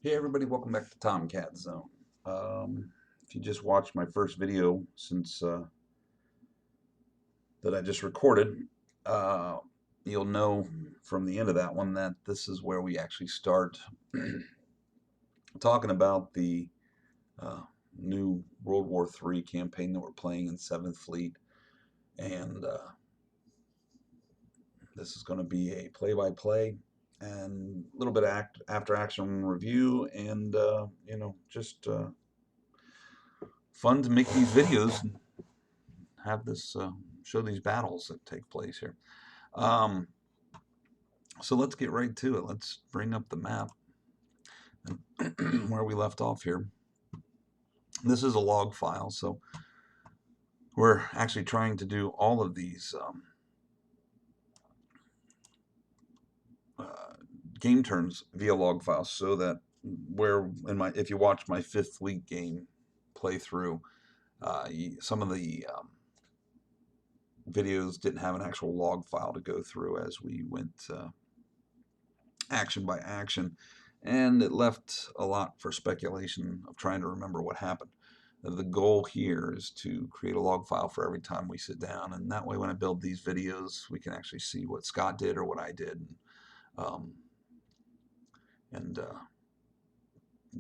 Hey everybody, welcome back to Tomcat Zone. If you just watched my first video since that I just recorded, uh, you'll know from the end of that one that this is where we actually start talking about the uh, new World War III campaign that we're playing in 7th Fleet, and this is going to be a play-by-play and a little bit of after-action review, and just fun to make these videos have this show these battles that take place here. Um, so let's get right to it. Let's bring up the map and where we left off here. This is a log file, so we're actually trying to do all of these game turns via log files, so that if you watch my 5th Fleet game playthrough, some of the videos didn't have an actual log file to go through as we went action by action, and it left a lot for speculation of trying to remember what happened. The goal here is to create a log file for every time we sit down, and that way when I build these videos we can actually see what Scott did or what I did, um, and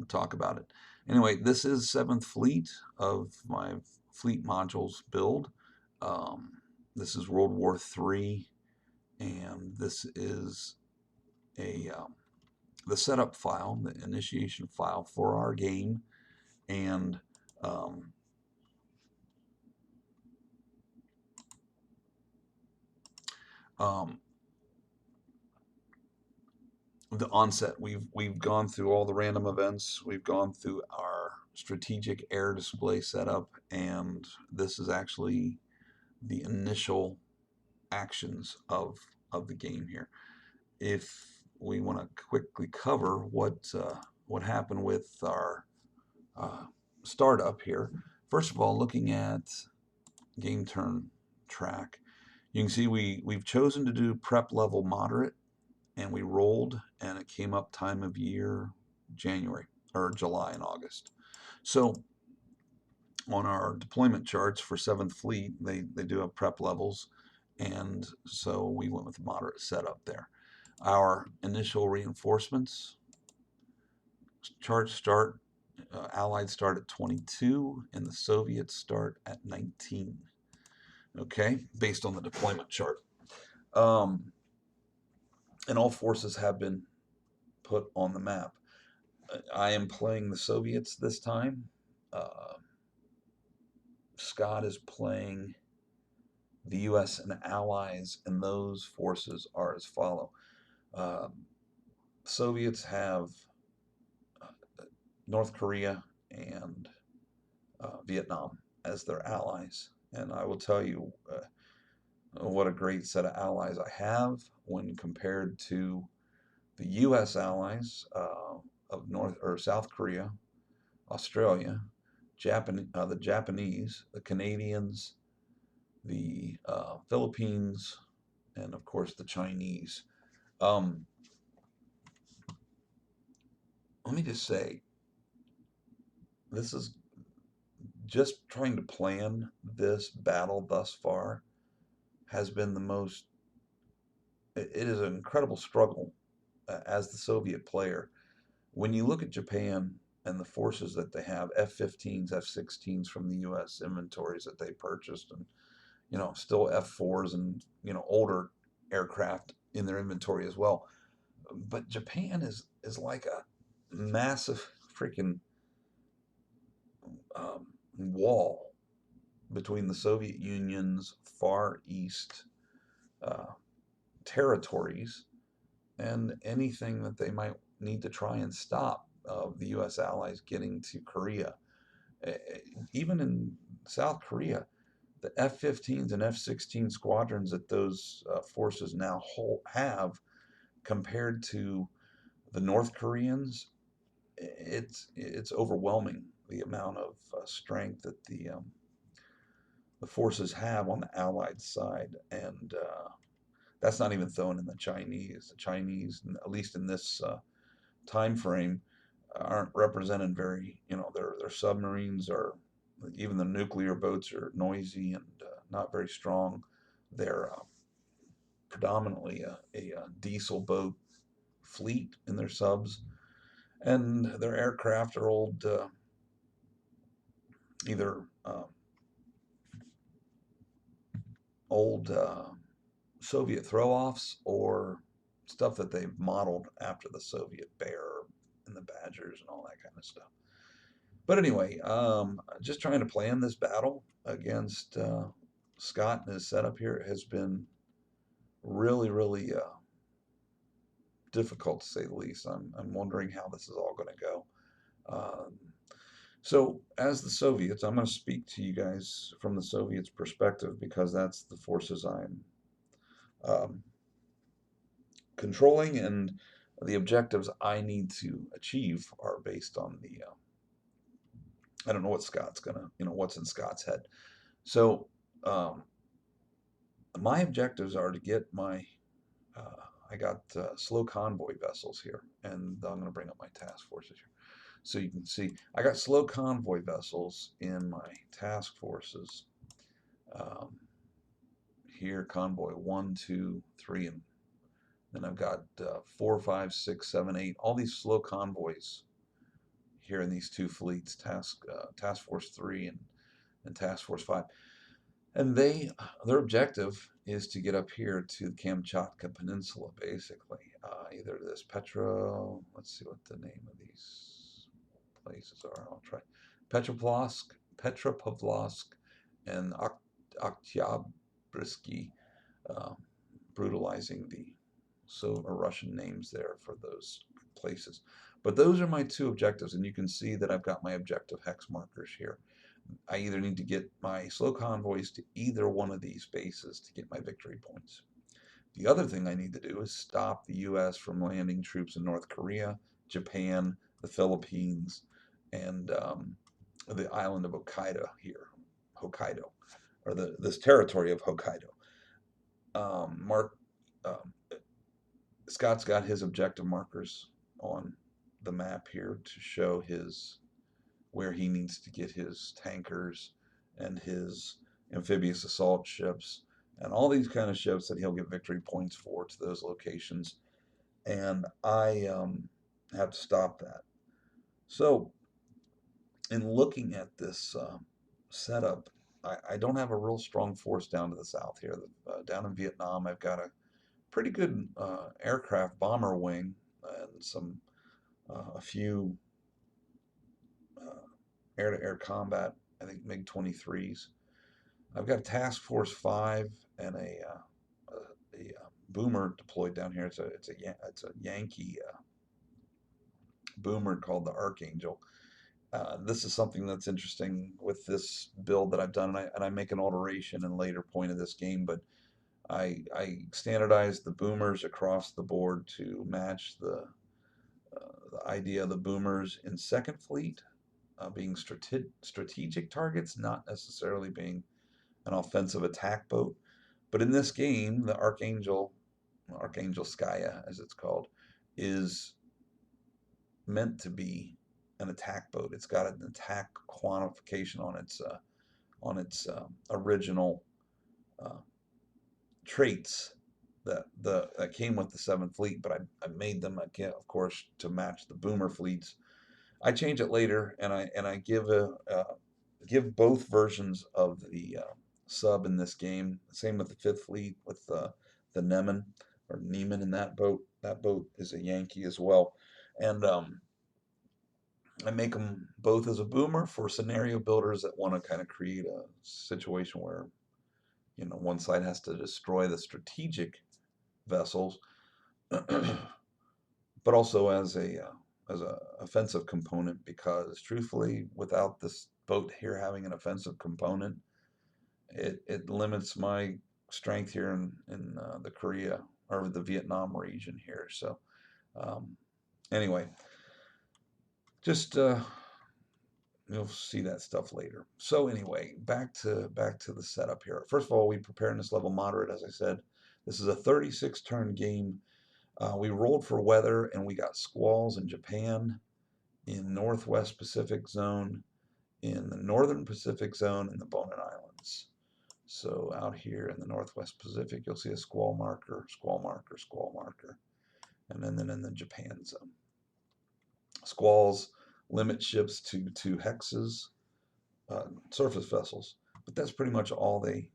talk about it. Anyway, this is 7th Fleet of my fleet modules build. This is World War III, and this is the setup file, the initiation file for our game, and um, um, the onset. We've gone through all the random events. We've gone through our strategic air display setup, and this is actually the initial actions of the game here. If we want to quickly cover what happened with our uh, startup here, first of all, looking at game turn track, you can see we've chosen to do prep level moderate, and we rolled, and it came up time of year January or July and August. So on our deployment charts for 7th Fleet, they do have prep levels, and so we went with moderate setup there. Our initial reinforcements charts start, Allied start at 22, and the Soviets start at 19. Okay, based on the deployment chart. Um, and all forces have been put on the map. I am playing the Soviets this time. Uh, Scott is playing the U.S. and allies, and those forces are as follow. Soviets have North Korea and Vietnam as their allies, and I will tell you what a great set of allies I have when compared to the U.S. allies of North or South Korea, Australia, the Japanese, the Canadians, the Philippines, and of course the Chinese. Um, Let me just say, this is just trying to plan this battle thus far has been the most. It is an incredible struggle as the Soviet player. When you look at Japan and the forces that they have, F-15s, F-16s from the U.S. inventories that they purchased, and still F-4s and older aircraft in their inventory as well. But Japan is like a massive freaking wall between the Soviet Union's Far East uh, territories and anything that they might need to try and stop the U.S. allies getting to Korea. Even in South Korea, the F-15s and F-16 squadrons that those forces now have compared to the North Koreans, it's overwhelming the amount of strength that the forces have on the Allied side, and that's not even throwing in the Chinese. The Chinese, at least in this time frame, aren't represented very, their submarines are, even the nuclear boats are noisy and not very strong. They're predominantly a diesel boat fleet in their subs, and their aircraft are old, either old Soviet throw-offs or stuff that they've modeled after the Soviet Bear and the Badgers and all that kind of stuff. But anyway, just trying to plan this battle against Scott and his setup here has been really, really difficult to say the least. I'm wondering how this is all going to go. Um, so, as the Soviets, I'm going to speak to you guys from the Soviets' perspective because that's the forces I'm um, controlling, and the objectives I need to achieve are based on the. I don't know what Scott's gonna, what's in Scott's head. So, um, my objectives are to get my. I got slow convoy vessels here, and I'm going to bring up my task forces here. So you can see I got slow convoy vessels in my task forces. Um, here, convoy 1, 2, 3, and then I've got 4, 5, 6, 7, 8. All these slow convoys here in these two fleets, Task Force 3 and Task Force 5. And their objective is to get up here to the Kamchatka Peninsula, basically. Either this let's see what the name of these places are. I'll try. Petropavlovsk, and Oktyabrsky, brutalizing the Russian names there for those places. But those are my two objectives, and you can see that I've got my objective hex markers here. I either need to get my slow convoys to either one of these bases to get my victory points. The other thing I need to do is stop the U.S. from landing troops in North Korea, Japan, the Philippines, and the island of Hokkaido here, or this territory of Hokkaido. Um, Scott's got his objective markers on the map here to show where he needs to get his tankers and his amphibious assault ships and all these kind of ships that he'll get victory points for to those locations. And I have to stop that. So, in looking at this setup, I don't have a real strong force down to the south here. Down in Vietnam, I've got a pretty good aircraft bomber wing and a few air-to-air combat, I think MiG-23s. I've got a Task Force 5 and a boomer deployed down here. It's a Yankee boomer called the Archangel. This is something that's interesting with this build that I've done, and I make an alteration in a later point of this game, but I standardized the boomers across the board to match the idea of the boomers in Second Fleet being strategic targets, not necessarily being an offensive attack boat. But in this game, the Archangelskaya, as it's called, is meant to be an attack boat. It's got an attack quantification on its original traits that came with the Seventh Fleet, but I made them again, of course, to match the boomer fleets. I change it later, and I give both versions of the sub in this game. Same with the Fifth Fleet with the Neman or Neiman in that boat. That boat is a Yankee as well, and I make them both as a boomer for scenario builders that want to kind of create a situation where one side has to destroy the strategic vessels, but also as a offensive component, because truthfully, without this boat here having an offensive component, it limits my strength here in the Korea or the Vietnam region here. So anyway, just you'll see that stuff later. So anyway, back to the setup here. First of all, we prepare in this level moderate, as I said. This is a 36 turn game. We rolled for weather, and we got squalls in Japan, in Northwest Pacific Zone, in the Northern Pacific Zone, and the Bonin Islands. So out here in the Northwest Pacific, you'll see a squall marker, squall marker, squall marker, and then in the Japan zone. Squalls limit ships to 2 hexes, surface vessels, but that's pretty much all they,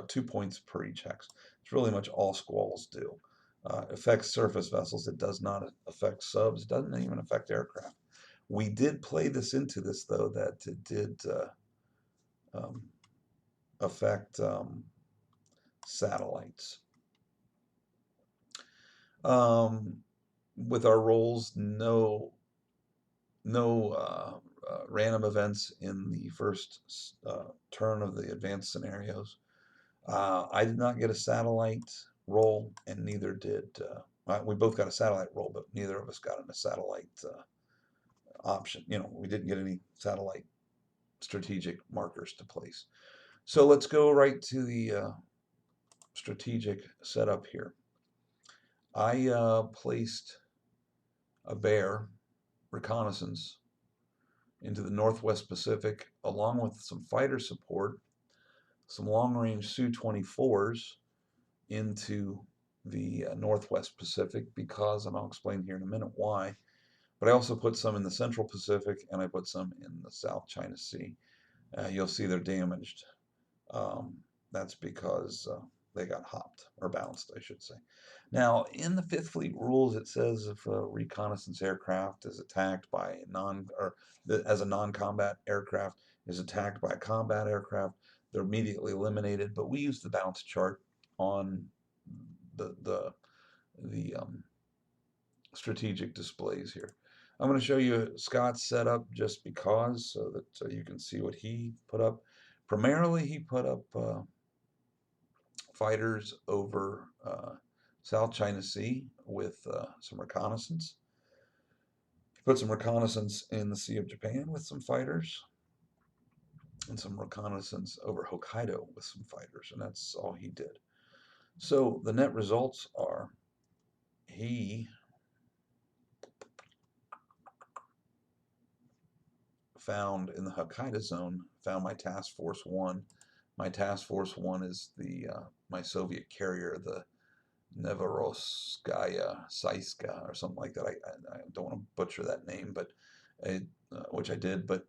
2 points per each hex. It's really much all squalls do. Affects surface vessels. It does not affect subs. It doesn't even affect aircraft. We did play this into this, though, that it did affect satellites. With our rolls, no random events in the first turn of the advanced scenarios. I did not get a satellite roll, and neither did we both got a satellite roll, but neither of us got a satellite option. You know, we didn't get any satellite strategic markers to place. So let's go right to the strategic setup here. I placed a bear reconnaissance into the Northwest Pacific, along with some fighter support, some long-range Su-24s into the Northwest Pacific, because, and I'll explain here in a minute why, but I also put some in the Central Pacific, and I put some in the South China Sea. You'll see they're damaged. That's because they got hopped, or bounced, I should say. Now, in the Fifth Fleet rules, it says if a reconnaissance aircraft is attacked by as a non-combat aircraft is attacked by a combat aircraft, they're immediately eliminated. But we use the bounce chart on the strategic displays here. I'm going to show you Scott's setup just because, so that you can see what he put up. Primarily, he put up fighters over South China Sea with some reconnaissance. He put some reconnaissance in the Sea of Japan with some fighters, and some reconnaissance over Hokkaido with some fighters, and that's all he did. So the net results are he found in the Hokkaido zone, found my Task Force 1. My Task Force 1 is the my Soviet carrier, the Novorossiyska Saiska, or something like that. I don't want to butcher that name, but which I did, but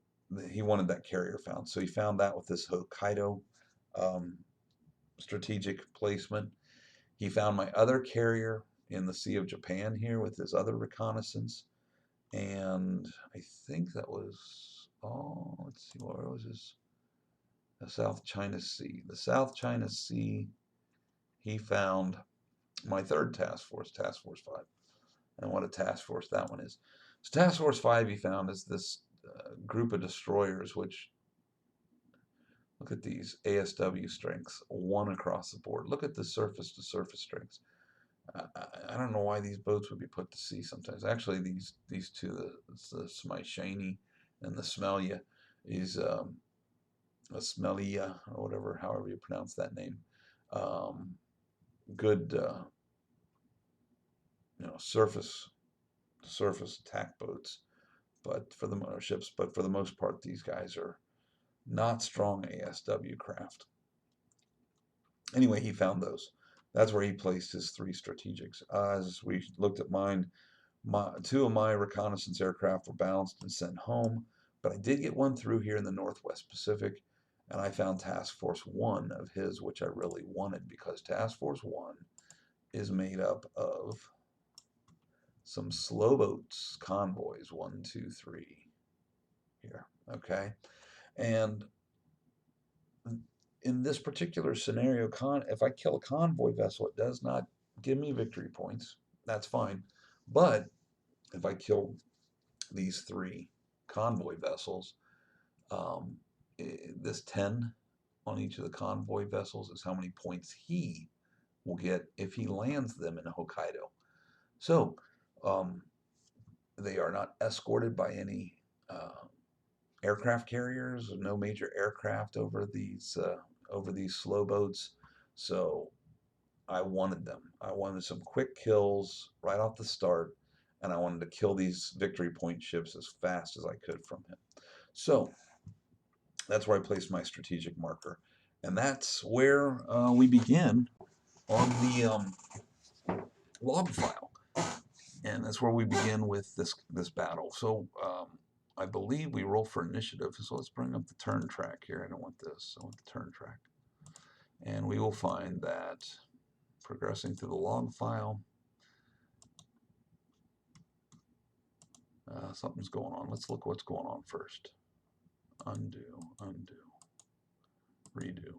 he wanted that carrier found. So he found that with this Hokkaido strategic placement. He found my other carrier in the Sea of Japan here with his other reconnaissance. And I think that was, oh, let's see, where was his? The South China Sea. The South China Sea, he found my third task force, Task Force 5. And what a task force that one is. So Task Force 5 he found is this group of destroyers, which, look at these ASW strengths, 1 across the board. Look at the surface-to-surface strengths. I don't know why these boats would be put to sea sometimes. Actually, these two, the Smyshani and the Smelya, is a Smelya, or whatever, however you pronounce that name. Good, surface attack boats, but for the ships. But for the most part, these guys are not strong ASW craft. Anyway, he found those. That's where he placed his 3 strategics. As we looked at mine, 2 of my reconnaissance aircraft were bounced and sent home, but I did get 1 through here in the Northwest Pacific, and I found Task Force 1 of his, which I really wanted, because Task Force 1 is made up of some slow boats, convoys, 1, 2, 3 here, okay? And in this particular scenario, if I kill a convoy vessel, it does not give me victory points. That's fine. But if I kill these 3 convoy vessels, this 10 on each of the convoy vessels is how many points he will get if he lands them in Hokkaido. So they are not escorted by any aircraft carriers, no major aircraft over these slow boats. So I wanted them. I wanted some quick kills right off the start, and I wanted to kill these victory point ships as fast as I could from him. So that's where I placed my strategic marker, and that's where we begin on the log file, and that's where we begin with this battle. So I believe we roll for initiative, so let's bring up the turn track here. I don't want this, I want the turn track. And we will find that progressing through the log file, something's going on. Let's look what's going on first. Undo, undo, redo.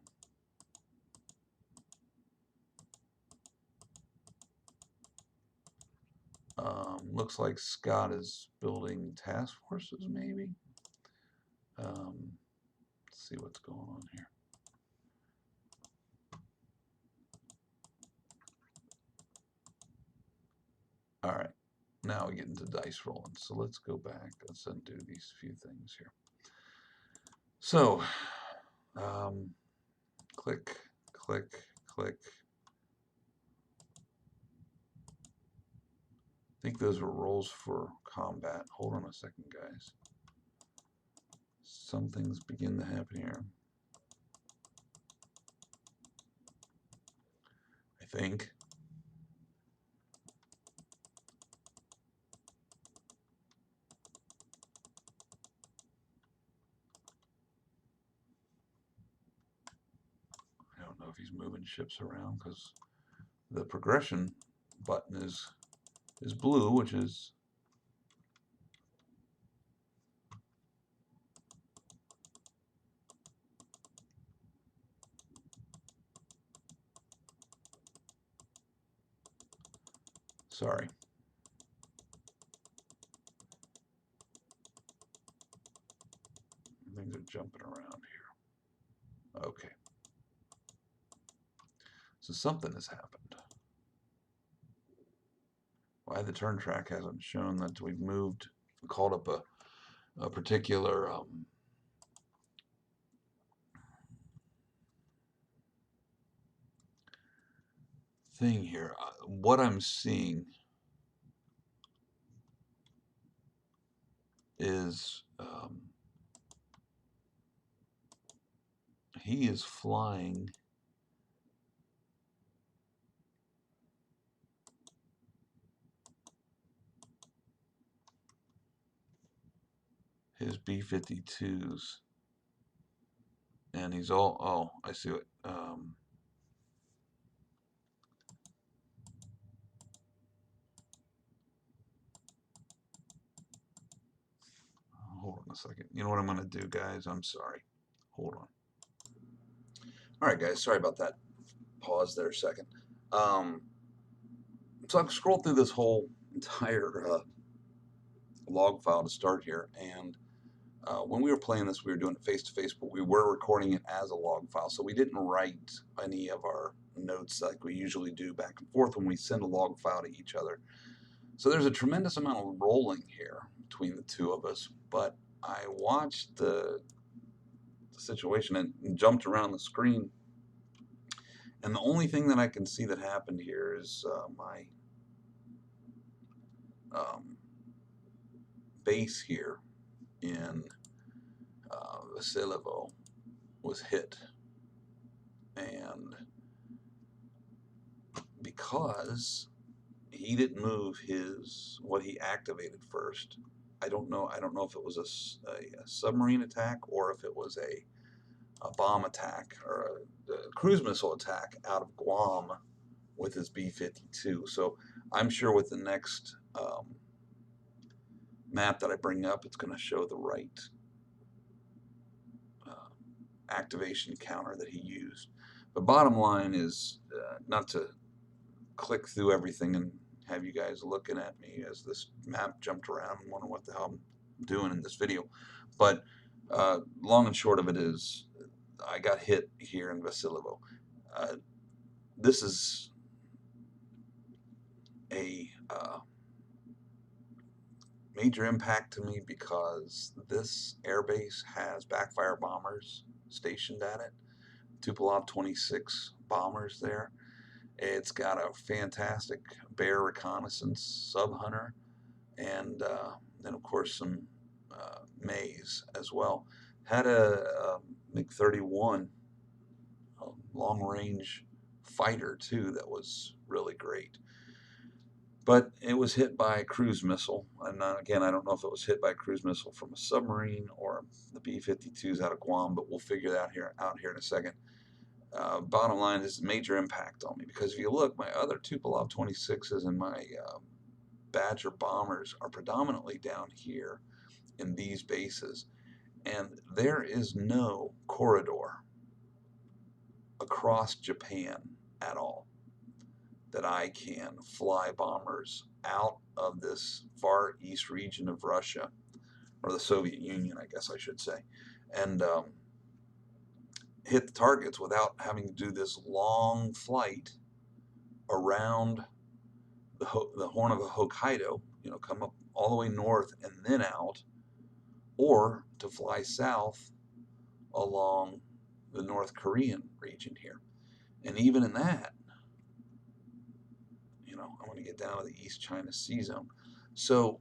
Looks like Scott is building task forces, maybe. Let's see what's going on here. All right, now we get into dice rolling. So let's go back. Let's undo these few things here. So, click, click, click. I think those were rolls for combat. Hold on a second, guys. Some things begin to happen here. I think. I don't know if he's moving ships around because the progression button is blue, which is sorry. Things are jumping around here. Okay. So something has happened. Why the turn track hasn't shown that we've moved, called up a particular thing here. What I'm seeing is he is flying his B-52s, and he's all, oh, I see what, hold on a second. You know what I'm going to do, guys? I'm sorry. Hold on. All right, guys, sorry about that. Pause there a second. So I've scrolled through this whole entire log file to start here, and when we were playing this, we were doing it face-to-face, but we were recording it as a log file, so we didn't write any of our notes like we usually do back and forth when we send a log file to each other. So there's a tremendous amount of rolling here between the two of us, but I watched the situation and jumped around the screen, and the only thing that I can see that happened here is my base here in Vasilevo was hit, and because he didn't move what he activated first, I don't know if it was a submarine attack or if it was a bomb attack or a cruise missile attack out of Guam with his B-52. So I'm sure with the next map that I bring up, it's going to show the right activation counter that he used. But bottom line is not to click through everything and have you guys looking at me as this map jumped around and wondering what the hell I'm doing in this video. But long and short of it is I got hit here in Vasilevo. This is a major impact to me because this airbase has backfire bombers stationed at it. Tupolev 26 bombers there. It's got a fantastic Bear reconnaissance sub hunter. and then of course some maize as well. Had a MiG-31 long-range fighter too that was really great. But it was hit by a cruise missile, and again, I don't know if it was hit by a cruise missile from a submarine or the B-52s out of Guam, but we'll figure that out here in a second. Bottom line is major impact on me, because if you look, my other Tupolev 26s and my Badger bombers are predominantly down here in these bases, and there is no corridor across Japan at all that I can fly bombers out of this far east region of Russia, or the Soviet Union, I guess I should say, and hit the targets without having to do this long flight around the Horn of Hokkaido, come up all the way north and then out, or to fly south along the North Korean region here. And even in that, I want to get down to the East China Sea Zone. So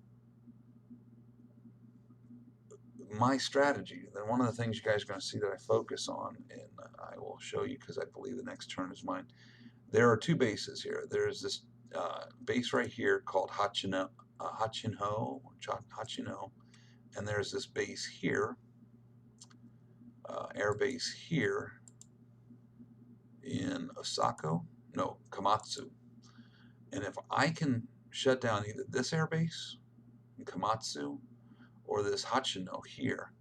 my strategy, then one of the things you guys are going to see that I focus on, and I will show you because I believe the next turn is mine. There are two bases here. There's this base right here called Hachino, and there's this base here, air base here in Komatsu. And if I can shut down either this air base in Komatsu or this Hachino here,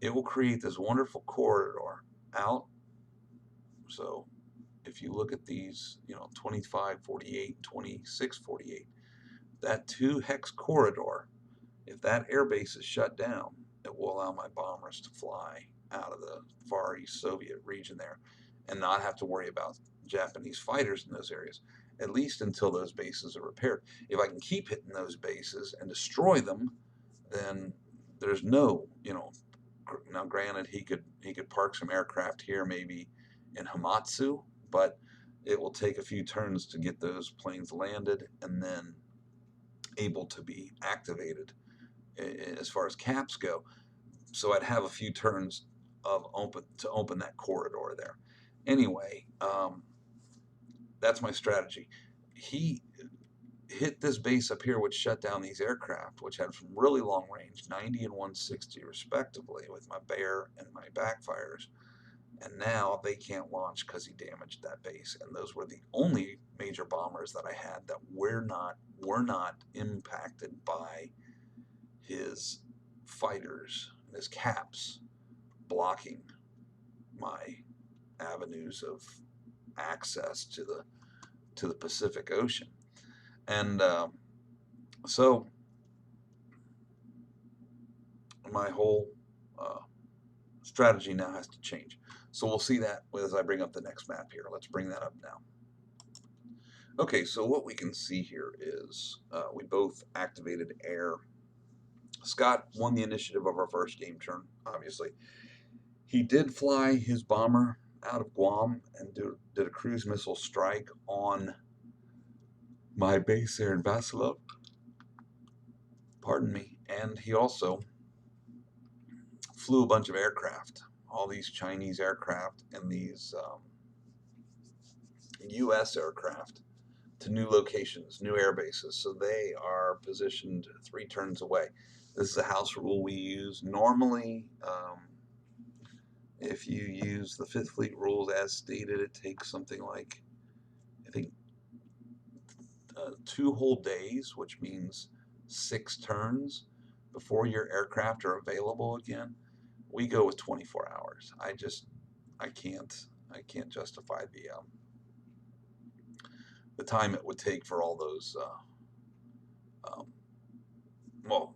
it will create this wonderful corridor out. So if you look at these, 2548, 2648, that 2-hex corridor, if that air base is shut down, it will allow my bombers to fly out of the Far East Soviet region there and not have to worry about Japanese fighters in those areas, at least until those bases are repaired. If I can keep hitting those bases and destroy them, then there's no, now granted, he could park some aircraft here maybe in Hamatsu, but it will take a few turns to get those planes landed and then able to be activated as far as caps go. So I'd have a few turns of open that corridor there. Anyway, that's my strategy. He hit this base up here, which shut down these aircraft, which had from really long range, 90 and 160 respectively, with my Bear and my backfires. And now they can't launch because he damaged that base. And those were the only major bombers that I had that were not impacted by his fighters, his caps, blocking my avenues of access to the Pacific Ocean. And so my whole strategy now has to change. So we'll see that as I bring up the next map here. Let's bring that up now. Okay, so what we can see here is we both activated air. Scott won the initiative of our first game turn, obviously. He did fly his bomber out of Guam and did a cruise missile strike on my base there in Vasilov. Pardon me. And he also flew a bunch of aircraft, all these Chinese aircraft and these U.S. aircraft, to new locations, new air bases. So they are positioned 3 turns away. This is a house rule we use. Normally, if you use the 5th Fleet rules as stated, it takes something like, I think, 2 whole days, which means 6 turns before your aircraft are available again. We go with 24 hours. I can't justify the time it would take for all those. Well,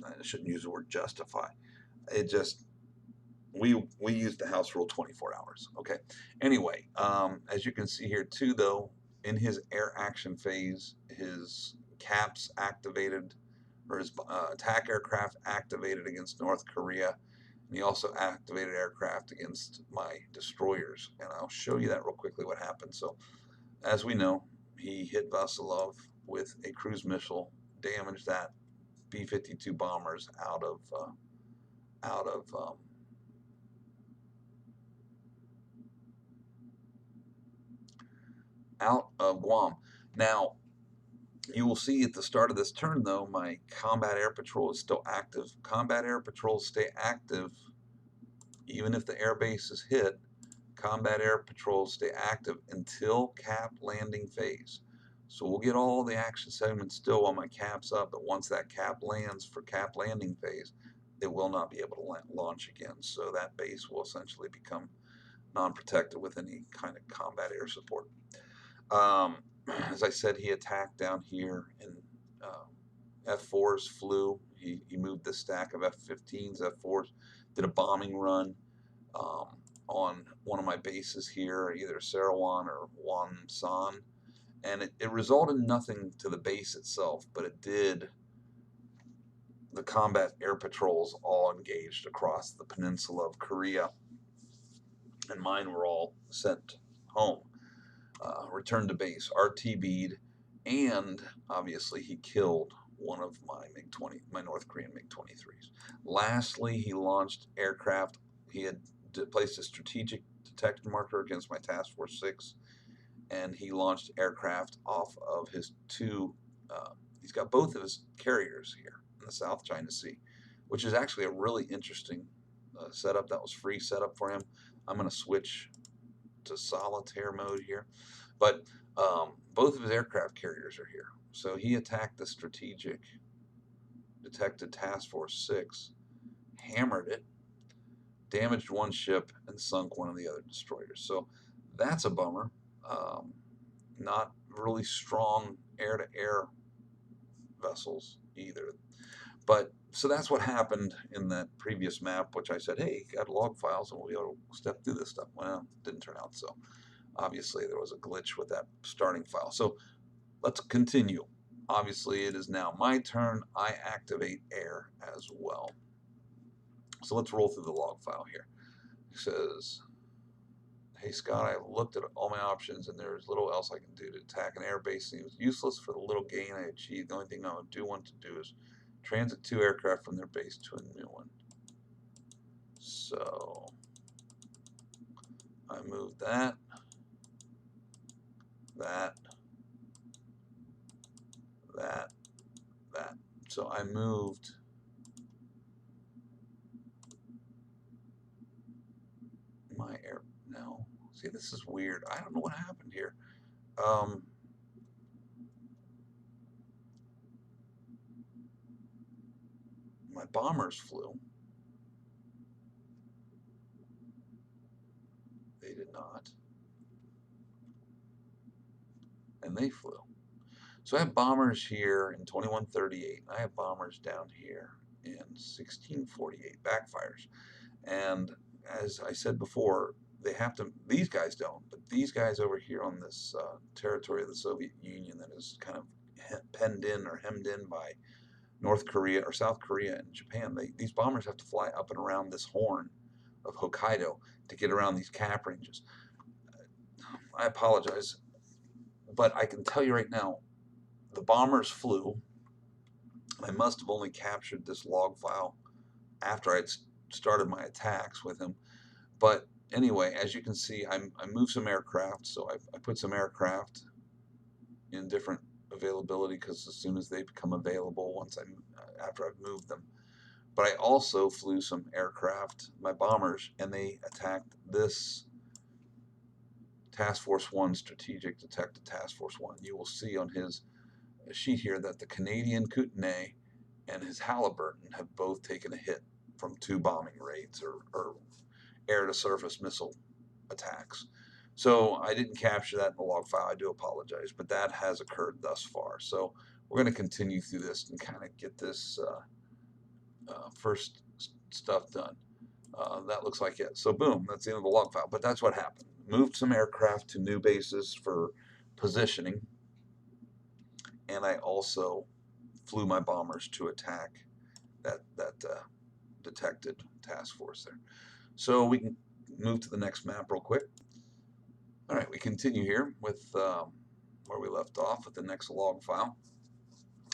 I shouldn't use the word justify. It just we use the house rule 24 hours. Okay. Anyway, as you can see here too, though, in his air action phase, his caps activated, or his attack aircraft activated against North Korea. And he also activated aircraft against my destroyers. And I'll show you that real quickly what happened. So, as we know, he hit Vasilov with a cruise missile, damaged that B-52 bombers out of Guam. Now, you will see at the start of this turn, though, my combat air patrol is still active. Combat air patrols stay active even if the air base is hit. Combat air patrols stay active until cap landing phase. So we'll get all the action segments still while my cap's up, but once that cap lands for cap landing phase, it will not be able to launch again. So that base will essentially become non-protected with any kind of combat air support. As I said, he attacked down here in F4s, flew. He moved the stack of F-15s, F4s, did a bombing run on one of my bases here, either Sarawan or Wonsan, and it resulted in nothing to the base itself, but it did. The combat air patrols all engaged across the peninsula of Korea, and mine were all sent home. Returned to base, RTB'd, and obviously he killed one of my North Korean MiG-23s. Lastly, he launched aircraft. He had placed a strategic detection marker against my Task Force 6, and he launched aircraft off of his he's got both of his carriers here in the South China Sea, which is actually a really interesting setup. That was free setup for him. I'm going to switch to solitaire mode here, but both of his aircraft carriers are here. So he attacked the strategic detected Task Force 6, hammered it, damaged one ship, and sunk one of the other destroyers. So that's a bummer. Not really strong air-to-air vessels either. But so that's what happened in that previous map, which I said, hey, got log files and we'll be able to step through this stuff. Well, it didn't turn out so. Obviously, there was a glitch with that starting file. So let's continue. Obviously, it is now my turn. I activate air as well. So let's roll through the log file here. It says, hey, Scott, I've looked at all my options and there's little else I can do to attack an air base. It was useless for the little gain I achieved. The only thing I would want to do is transit 2 aircraft from their base to a new one. So I moved that. So I moved my air. No, see, this is weird. I don't know what happened here. My bombers flew. They did not. And they flew. So I have bombers here in 2138. I have bombers down here in 1648, backfires. And as I said before, they have to, these guys don't, but these guys over here on this territory of the Soviet Union that is kind of penned in or hemmed in by North Korea or South Korea and Japan, these bombers have to fly up and around this horn of Hokkaido to get around these cap ranges. I apologize, but I can tell you right now, the bombers flew. I must have only captured this log file after I'd started my attacks with him. But anyway, as you can see, I moved some aircraft. So I put some aircraft in different availability because as soon as they become available, after I've moved them. But I also flew some aircraft, my bombers, and they attacked this Task Force 1 strategic detected Task Force 1. You will see on his sheet here that the Canadian Kootenay and his Halliburton have both taken a hit from 2 bombing raids or air-to-surface missile attacks. So I didn't capture that in the log file. I do apologize, but that has occurred thus far. So we're going to continue through this and kind of get this first stuff done. That looks like it. So boom, that's the end of the log file. But that's what happened. Moved some aircraft to new bases for positioning, and I also flew my bombers to attack that detected task force there. So we can move to the next map real quick. All right, we continue here with where we left off with the next log file.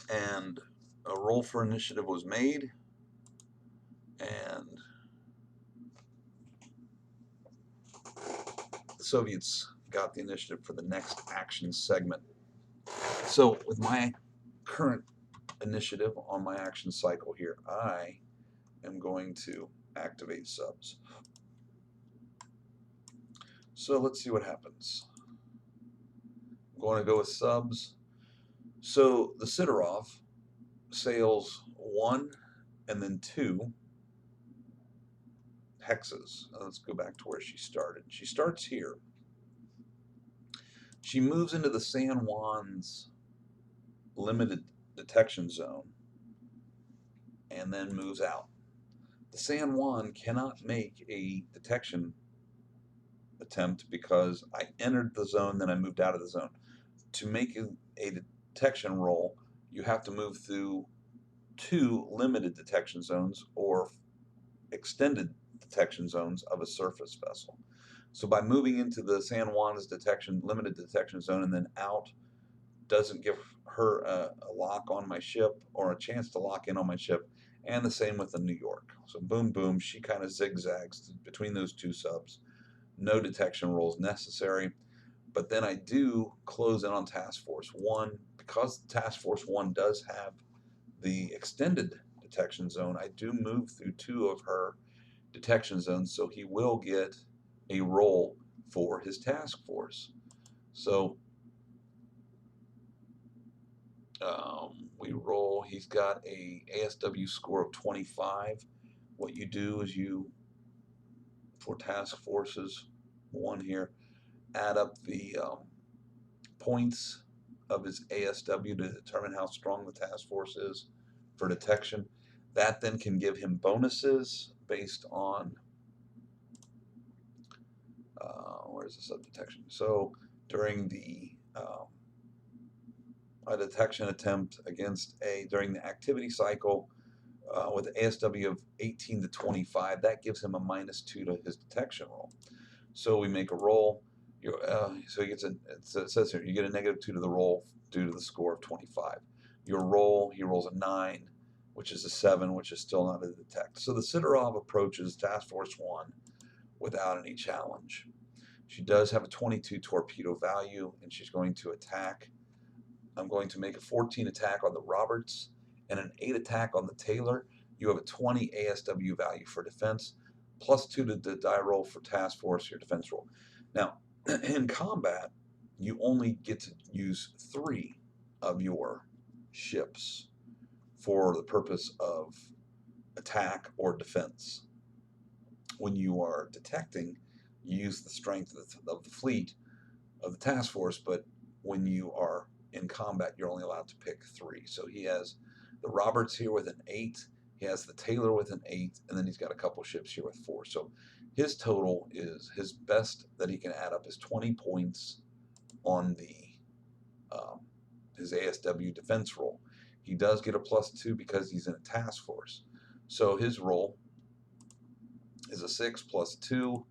And a roll for initiative was made, and the Soviets got the initiative for the next action segment. So with my current initiative on my action cycle here, I am going to activate subs. So let's see what happens. I'm going to go with subs. So the Sidorov sails 1 and then 2 hexes. Let's go back to where she started. She starts here. She moves into the San Juan's limited detection zone and then moves out. The San Juan cannot make a detection attempt because I entered the zone, then I moved out of the zone. To make a detection roll, you have to move through 2 limited detection zones or extended detection zones of a surface vessel. So by moving into the San Juan's limited detection zone and then out, doesn't give her a lock on my ship or a chance to lock in on my ship, and the same with the New York. So boom, boom, she kind of zigzags between those 2 subs. No detection rolls necessary, but then I do close in on Task Force 1. Because Task Force 1 does have the extended detection zone, I do move through 2 of her detection zones, so he will get a roll for his task force. So we roll. He's got a ASW score of 25. What you do is you, for task forces 1 here, add up the points of his ASW to determine how strong the task force is for detection. That then can give him bonuses based on where's the sub detection? So during the a detection attempt against during the activity cycle with ASW of 18 to 25, that gives him a -2 to his detection roll. So we make a roll. So he gets it says here, you get a -2 to the roll due to the score of 25. Your roll, he rolls a 9, which is a 7, which is still not a detect. So the Sidorov approaches Task Force 1 without any challenge. She does have a 22 torpedo value, and she's going to attack. I'm going to make a 14 attack on the Roberts and an 8 attack on the Taylor. You have a 20 ASW value for defense, +2 to the die roll for task force, your defense roll. Now, in combat, you only get to use 3 of your ships for the purpose of attack or defense. When you are detecting, you use the strength of the fleet of the task force, but when you are in combat, you're only allowed to pick 3. So he has the Roberts here with an 8, he has the Taylor with an 8, and then he's got a couple ships here with 4. So his total is, his best that he can add up is 20 points on the his ASW defense roll. He does get a +2 because he's in a task force. So his roll is a 6 +2.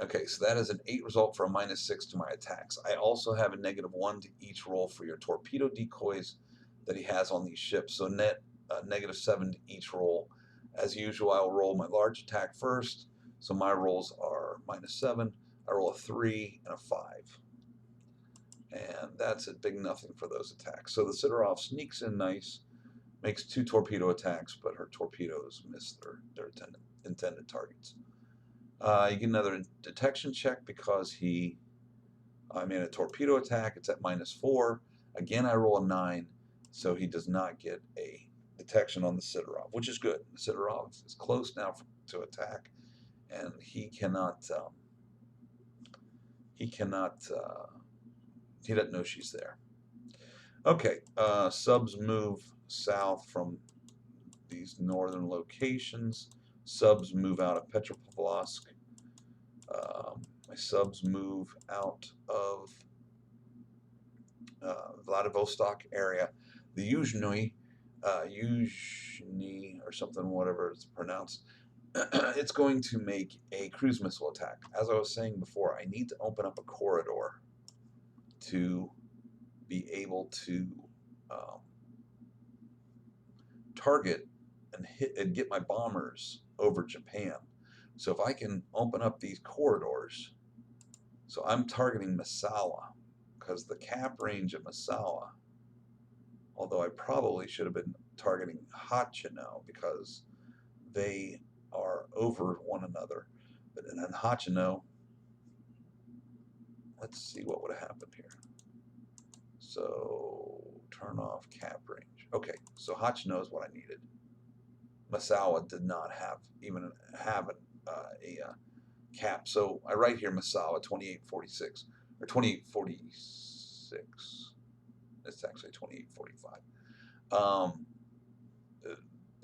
Okay, so that is an 8 result for a -6 to my attacks. I also have a -1 to each roll for your torpedo decoys that he has on these ships. So net -7 to each roll. As usual, I will roll my large attack first. So my rolls are -7. I roll a 3 and a 5. And that's a big nothing for those attacks. So the Sidorov sneaks in nice, makes 2 torpedo attacks, but her torpedoes miss their intended targets. You get another detection check because he made a torpedo attack. It's at -4. Again, I roll a 9, so he does not get a detection on the Sidorov, which is good. The Sidorov is close now to attack, and he doesn't know she's there. Okay, subs move south from these northern locations. Subs move out of Petropavlovsk. My subs move out of Vladivostok area. The Yuzhny or something, whatever it's pronounced, it's going to make a cruise missile attack. As I was saying before, I need to open up a corridor to be able to target and hit and get my bombers over Japan. So if I can open up these corridors, so I'm targeting Misawa because the cap range of Misawa, although I probably should have been targeting Hachino because they are over one another. But in Hachino, let's see what would have happened here. So turn off cap range. Okay, so Hachino is what I needed. Misawa did not even have a cap. So I write here Misawa 2846 or 2846. It's actually 2845.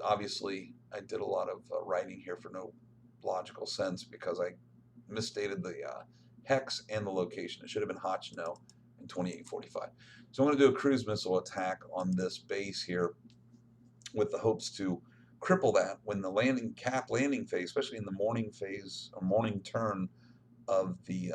Obviously, I did a lot of writing here for no logical sense because I misstated the hex and the location. It should have been Hachino in 2845. So I'm going to do a cruise missile attack on this base here with the hopes to cripple that when the landing phase, especially in the morning phase or morning turn of the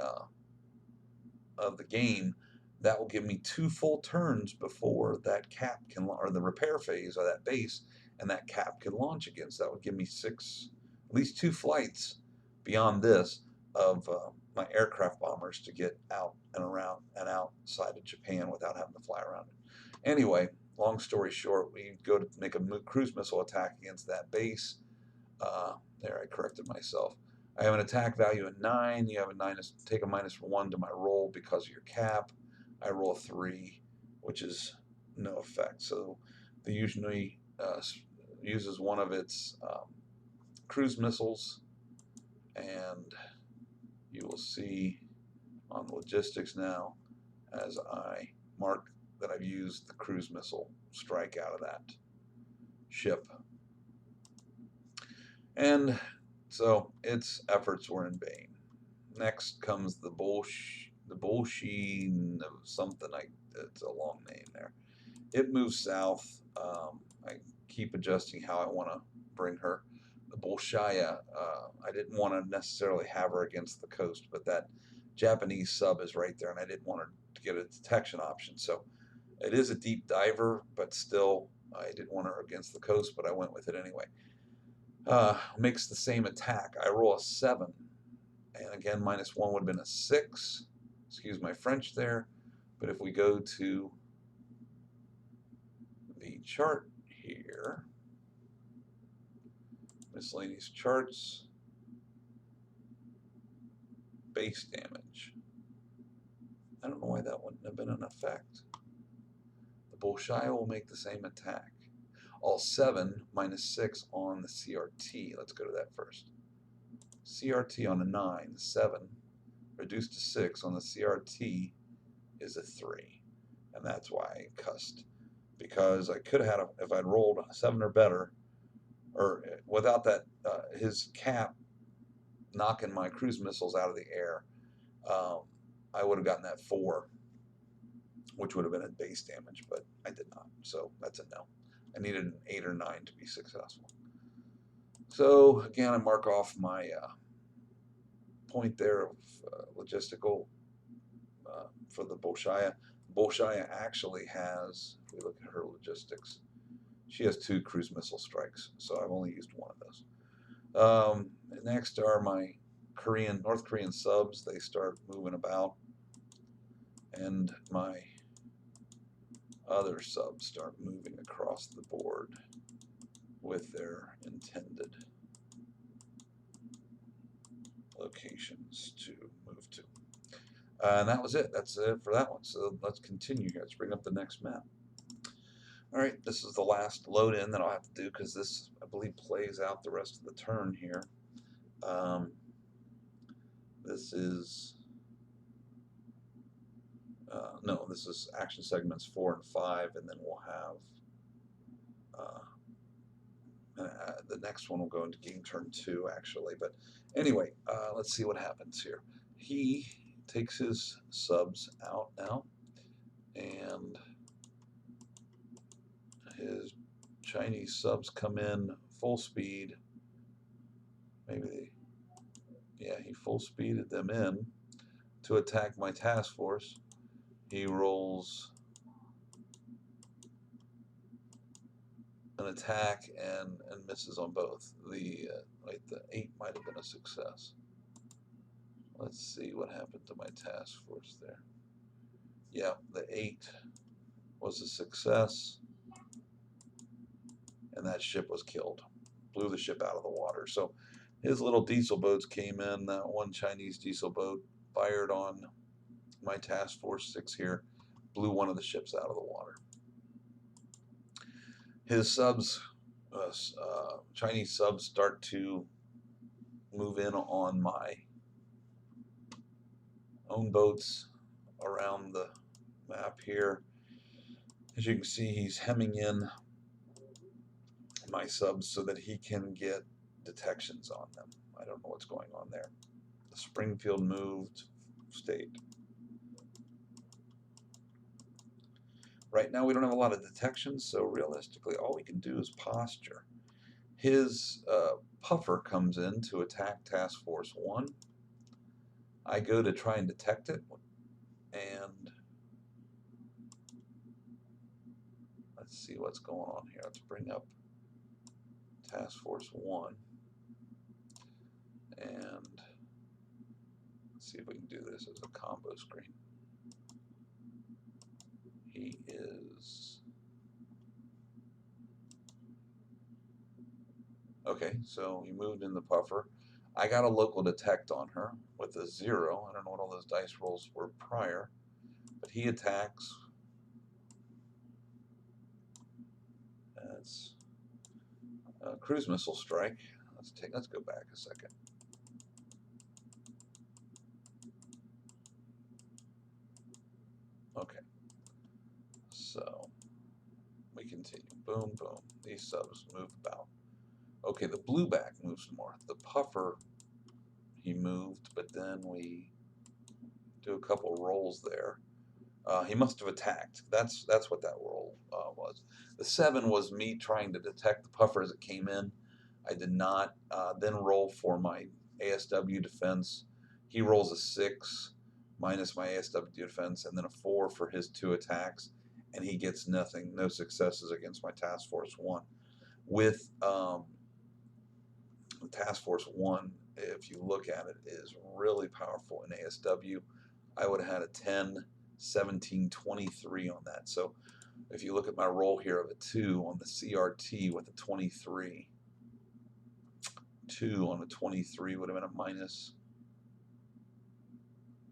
game, that will give me 2 full turns before that cap can, or the repair phase of that base, and that cap can launch again. So that would give me at least 2 flights beyond this of my aircraft bombers to get out and around and outside of Japan without having to fly around it. Anyway, long story short, we go to make a cruise missile attack against that base. There, I corrected myself. I have an attack value of 9. You have take a -1 to my roll because of your cap. I roll a 3, which is no effect. So the usually uses one of its cruise missiles, and you will see on the logistics now as I mark that I've used the cruise missile strike out of that ship. And so its efforts were in vain. Next comes the Bolshi something. It's a long name there. It moves south. I keep adjusting how I want to bring her. The Bolshaya, I didn't want to necessarily have her against the coast, but that Japanese sub is right there, and I didn't want her to get a detection option. So it is a deep diver, but still, I didn't want her against the coast, but I went with it anyway. Makes the same attack. I roll a 7, and again, -1 would have been a 6. Excuse my French there, but if we go to the chart here, miscellaneous charts, base damage. I don't know why that wouldn't have been an effect. The Bolshaya will make the same attack. All 7 -6 on the CRT. Let's go to that first. CRT on a 9, 7 reduced to 6 on the CRT is a 3, and that's why I cussed, because I could have had if I'd rolled a 7 or better, or without that his cap knocking my cruise missiles out of the air, I would have gotten that 4, which would have been a base damage, but I did not, so that's a no. I needed an 8 or 9 to be successful. So again, I mark off my point there of logistical for the Bolshaya. Bolshaya actually has, if we look at her logistics, she has 2 cruise missile strikes, so I've only used 1 of those. Next are my North Korean subs. They start moving about, and my other subs start moving across the board with their intended locations to move to. And that was it. That's it for that one. So let's continue here. Let's bring up the next map. All right, this is the last load in that I'll have to do because this, I believe, plays out the rest of the turn here. This is no, this is action segments 4 and 5, and then we'll have the next one will go into game turn 2, actually. But anyway, let's see what happens here. He takes his subs out now, and his Chinese subs come in full speed. Maybe he full speeded them in to attack my task force. He rolls an attack and misses on both. The 8 might have been a success. Let's see what happened to my task force there. Yeah, the 8 was a success, and that ship was killed. Blew the ship out of the water. So his little diesel boats came in. That one Chinese diesel boat fired on my task force 6 here, blew one of the ships out of the water. His subs, Chinese subs, start to move in on my own boats around the map here. As you can see, he's hemming in my subs so that he can get detections on them. I don't know what's going on there. The Springfield moved, stayed. Right now we don't have a lot of detections, so realistically all we can do is posture. His puffer comes in to attack Task Force 1. I go to try and detect it, and let's see what's going on here. Let's bring up Task Force 1 and see if we can do this as a combo screen. He is okay, so he moved in the puffer. I got a local detect on her with a 0. I don't know what all those dice rolls were prior, but he attacks. That's a cruise missile strike. Let's go back a second. Okay, so we continue. Boom, boom. These subs move about. Okay, the blue back moves north. The puffer, he moved, but then we do a couple rolls there. He must have attacked. That's what that roll was. The 7 was me trying to detect the puffer as it came in. I did not then roll for my ASW defense. He rolls a 6 minus my ASW defense, and then a 4 for his 2 attacks, and he gets nothing, no successes against my Task Force 1. With Task Force 1, if you look at it, is really powerful in ASW. I would have had a 10, 17, 23 on that. So if you look at my roll here of a 2 on the CRT with a 23, 2 on a 23 would have been a minus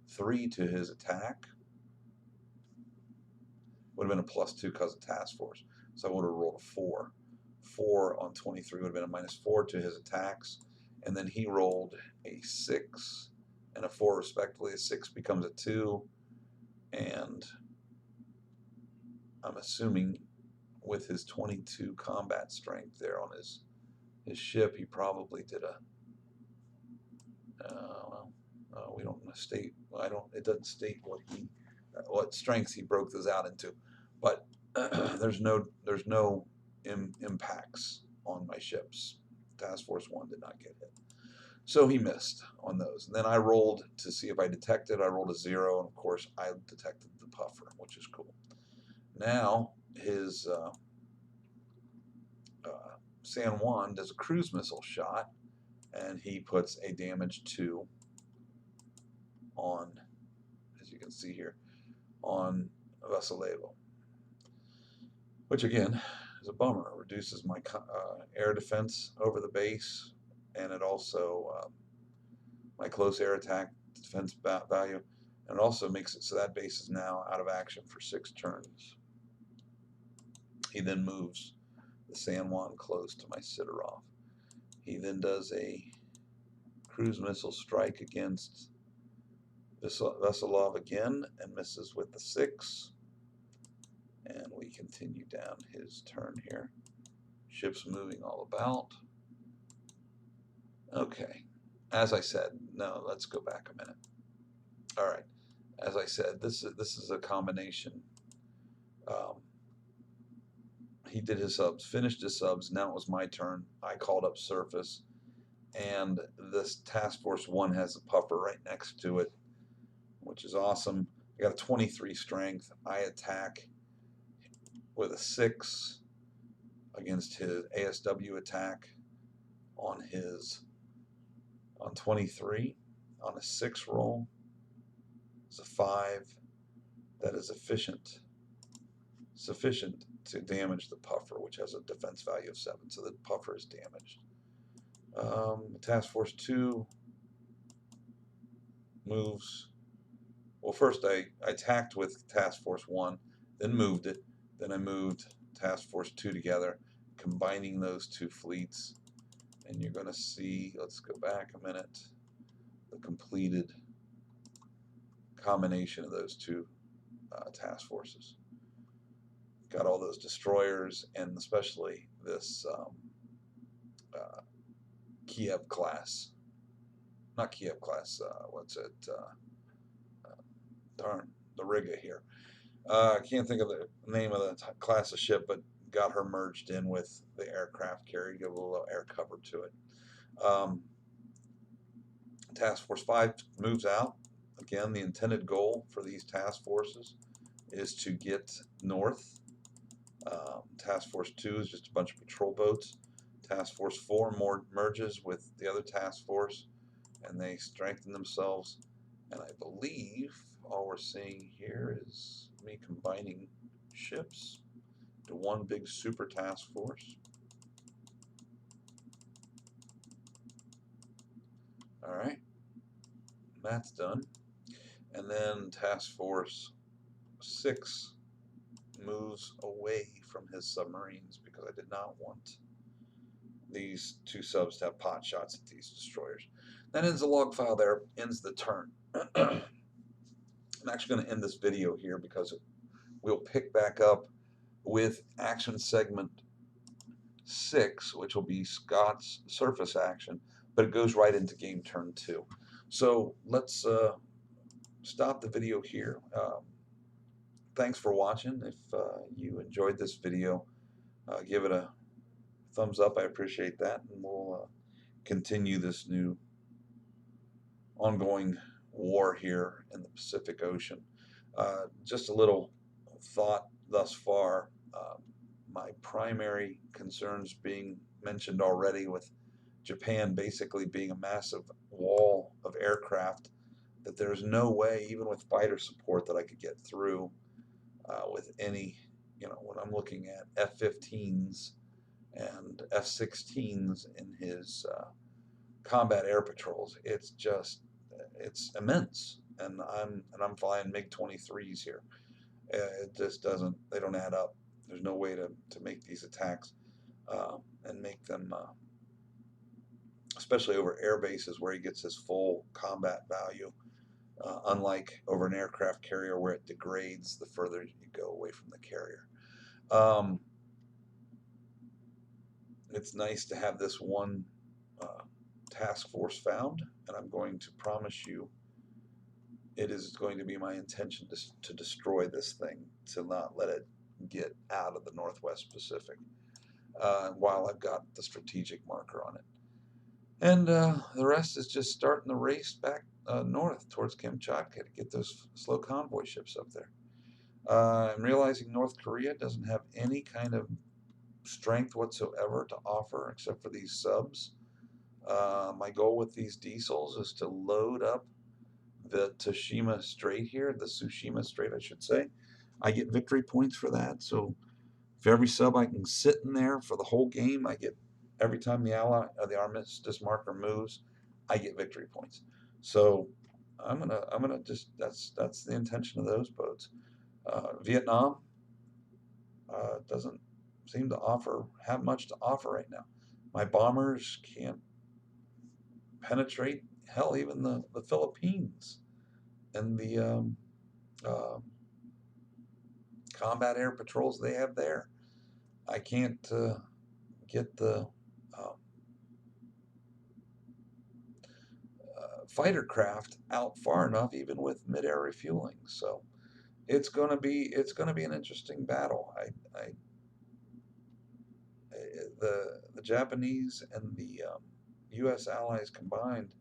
3 to his attack. Would have been a plus 2 because of Task Force. So I would have rolled a 4. 4 on 23 would have been a minus 4 to his attacks. And then he rolled a 6 and a 4 respectively. A 6 becomes a 2. And I'm assuming with his 22 combat strength there on his ship, he probably did a we don't state. I don't. It doesn't state what strengths he broke those out into, but there's no impacts on my ships. Task Force 1 did not get hit, so he missed on those. And then I rolled to see if I detected. I rolled a 0, and of course I detected the puffer, which is cool. Now his San Juan does a cruise missile shot, and he puts a damage 2 on, as you can see here, on Vasilevo, which again is a bummer. It reduces my air defense over the base, and it also my close air attack defense value, and it also makes it so that base is now out of action for 6 turns. He then moves the San Juan close to my Sidorov. He then does a cruise missile strike against Veselov again and misses with the 6. And we continue down his turn here. Ships moving all about. Okay. As I said, no, let's go back a minute. All right. As I said, this is a combination. He did his subs, finished his subs. Now it was my turn. I called up surface, and this Task Force 1 has a puffer right next to it, which is awesome. I got a 23 strength. I attack with a 6 against his ASW attack on 23 on a 6 roll. It's a 5 that is sufficient to damage the puffer, which has a defense value of 7, so the puffer is damaged. Task Force 2 moves. Well, first I attacked with Task Force 1, then moved it, then I moved Task Force 2 together, combining those two fleets, and you're going to see, let's go back a minute, the completed combination of those two task forces. Got all those destroyers, and especially this Kiev class, not Kiev class, what's it, darn, the Riga here. I can't think of the name of the class of ship, but got her merged in with the aircraft carrier, give a little air cover to it. Task Force 5 moves out. Again, the intended goal for these task forces is to get north. Task Force 2 is just a bunch of patrol boats. Task Force 4 merges with the other task force, and they strengthen themselves. And I believe all we're seeing here is me combining ships to one big super task force. All right, that's done. And then Task Force 6 moves away from his submarines because I did not want these two subs to have pot shots at these destroyers. That ends the log file there, ends the turn. I'm actually going to end this video here because we'll pick back up with action segment 6, which will be Scott's surface action, but it goes right into game turn 2. So let's stop the video here. Thanks for watching. If you enjoyed this video, give it a thumbs up. I appreciate that, and we'll continue this new ongoing war here in the Pacific Ocean. Just a little thought thus far. My primary concerns being mentioned already, with Japan basically being a massive wall of aircraft, that there's no way, even with fighter support, that I could get through with any, when I'm looking at F-15s and F-16s in his combat air patrols. It's immense, and I'm flying MiG-23s here. It just doesn't, they don't add up. There's no way to make these attacks and make them, especially over air bases where he gets his full combat value, unlike over an aircraft carrier where it degrades the further you go away from the carrier. It's nice to have this one task force found, and I'm going to promise you it is going to be my intention to destroy this thing, to not let it get out of the Northwest Pacific while I've got the strategic marker on it. And the rest is just starting the race back north towards Kamchatka to get those slow convoy ships up there. I'm realizing North Korea doesn't have any kind of strength whatsoever to offer except for these subs. My goal with these diesels is to load up the Tsushima Strait here, the Tsushima Strait, I should say. I get victory points for that. So for every sub I can sit in there for the whole game, I get, every time the armistice marker moves, I get victory points. So I'm gonna just, that's the intention of those boats. Vietnam doesn't seem to have much to offer right now. My bombers can't penetrate, hell, even the Philippines and the combat air patrols they have there. I can't get the fighter craft out far enough, even with mid-air refueling. So it's going to be an interesting battle. The Japanese and the U.S. allies combined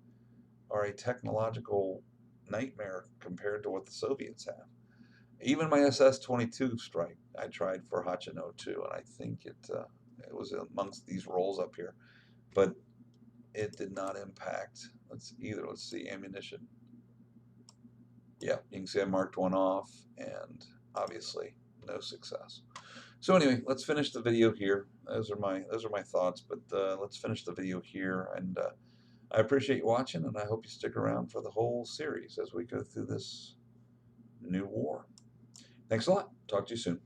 are a technological nightmare compared to what the Soviets have. Even my SS-22 strike, I tried for Hachino 2, and I think it It was amongst these rolls up here, but it did not impact. Let's see ammunition. Yeah, you can see I marked one off, and obviously no success. So anyway, let's finish the video here. Those are my thoughts, but let's finish the video here. And I appreciate you watching, and I hope you stick around for the whole series as we go through this new war. Thanks a lot. Talk to you soon.